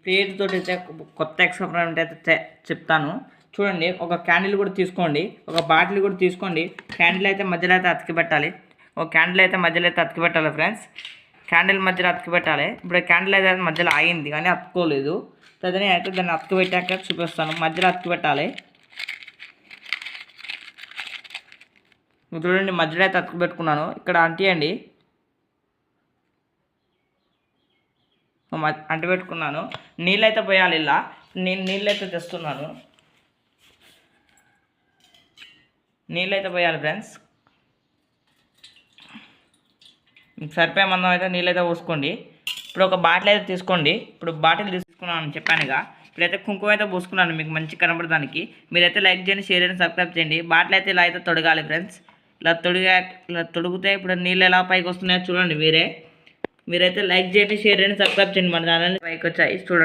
పేరుతో అయితే కొత్త ఎక్స్పెరిమెంట్ అయితే చెప్తాను చూడండి. ఒక క్యాండిల్ కూడా తీసుకోండి, ఒక బాటిల్ కూడా తీసుకోండి. క్యాండిల్ అయితే మధ్యలో అయితే అతికి పెట్టాలి. ఒక క్యాండిల్ అయితే మధ్యలో అయితే అతికి పెట్టాలి ఫ్రెండ్స్. క్యాండిల్ మధ్యలో అతికి పెట్టాలి. ఇప్పుడు క్యాండిల్ అయితే మధ్యలో ఆగింది కానీ అతుక్కోలేదు. తదని అయితే దాన్ని అతికి పెట్టాక చూపిస్తాను. మధ్యలో అతికి పెట్టాలి. చూడండి మధ్యలో అయితే అతికి పెట్టుకున్నాను. ఇక్కడ అంటియండి, అంటి పెట్టుకున్నాను. నీళ్ళు అయితే పోయాలి. ఇలా నేను నీళ్ళు అయితే తెస్తున్నాను. నీళ్ళు అయితే పోయాలి ఫ్రెండ్స్. సరిపోయే మందం అయితే నీళ్ళు అయితే పోసుకోండి. ఇప్పుడు ఒక బాటిల్ అయితే తీసుకోండి. ఇప్పుడు బాటిల్ తీసుకున్నాను చెప్పానుగా. ఇప్పుడైతే కుంకుమ అయితే పోసుకున్నాను మీకు మంచి కనబడడానికి. మీరైతే లైక్ చేయండి, షేర్ చేయండి, సబ్స్క్రైబ్ చేయండి. బాటిల్ అయితే ఇలా అయితే తొడగాలి ఫ్రెండ్స్. ఇలా తొడిగితే ఇప్పుడు నీళ్ళు ఎలా పైకి వస్తున్నాయో చూడండి. మీరైతే లైక్ చేయండి, షేర్ చేయండి, సబ్స్క్రైబ్ చేయండి. మన ఛానల్ని పైకి వచ్చాయి చూడండి.